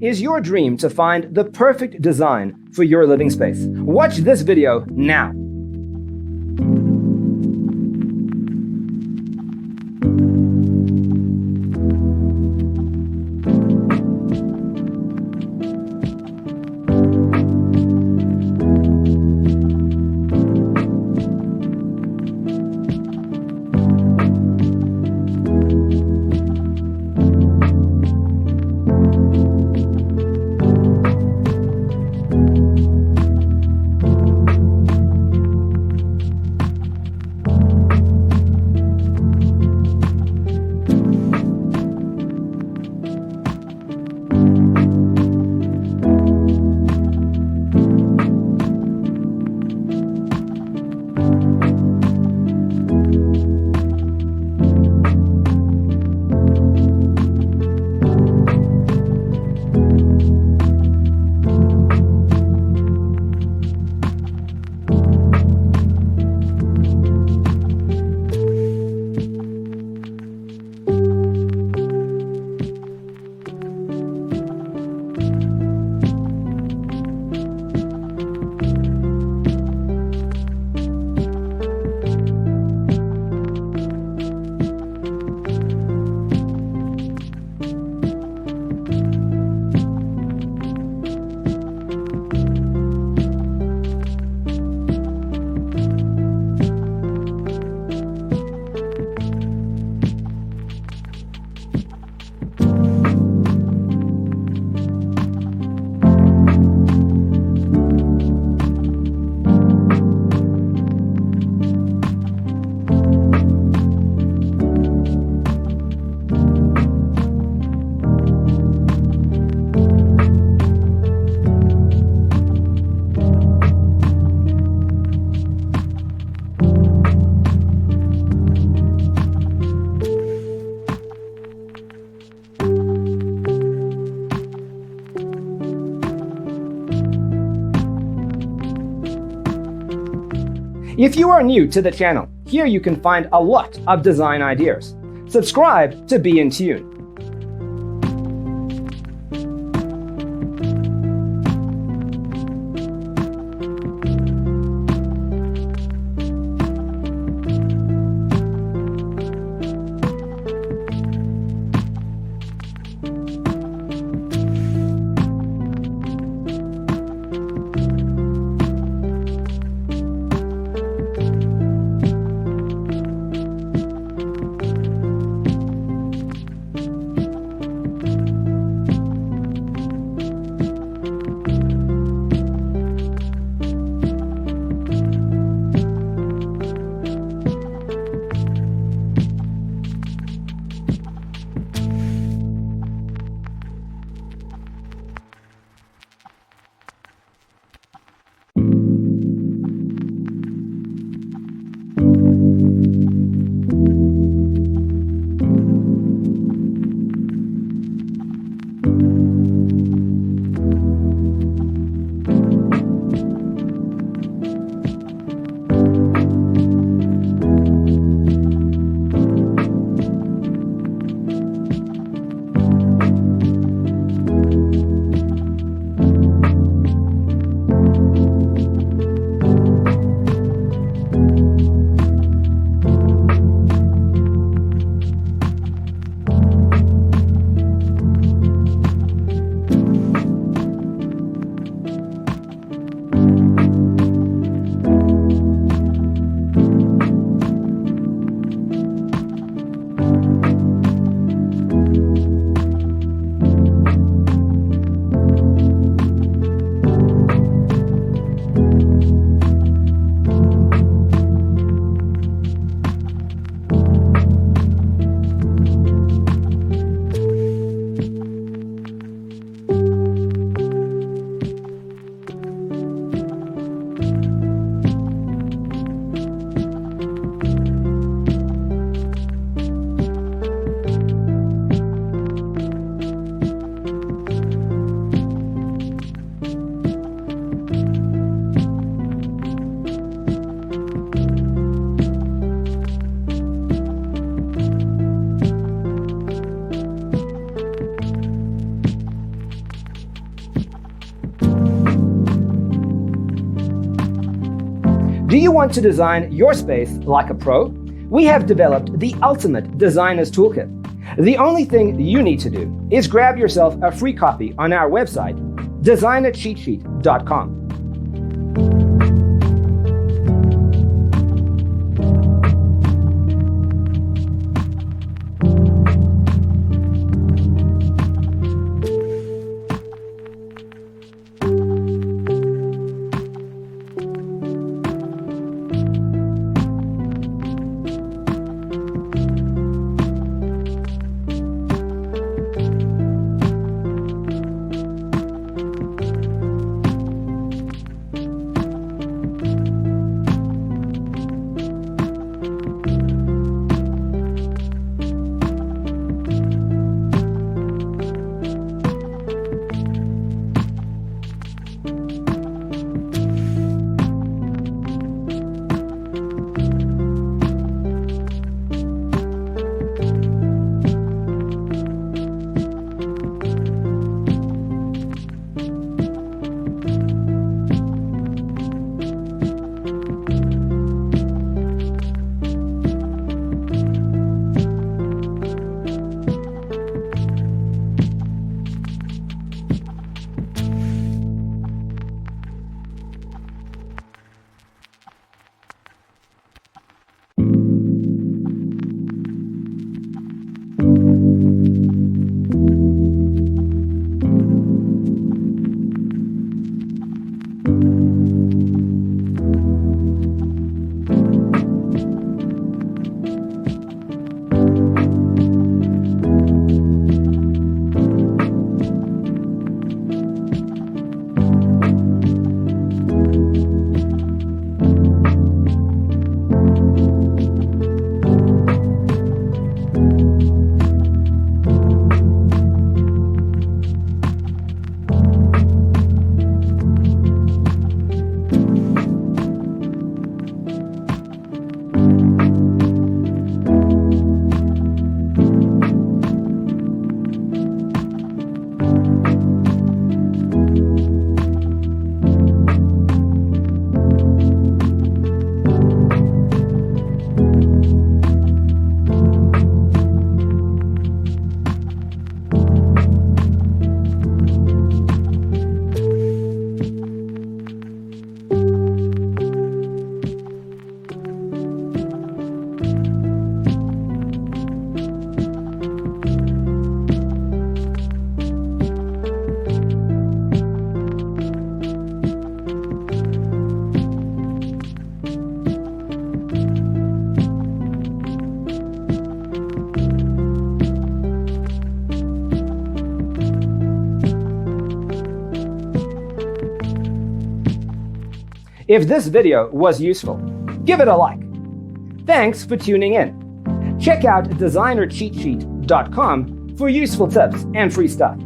Is your dream to find the perfect design for your living space? Watch this video now. If you are new to the channel, here you can find a lot of design ideas. Subscribe to be in tune. Do you want to design your space like a pro? We have developed the ultimate designer's toolkit. The only thing you need to do is grab yourself a free copy on our website, designercheatsheet.com. If this video was useful, give it a like. Thanks for tuning in. Check out designercheatsheet.com for useful tips and free stuff.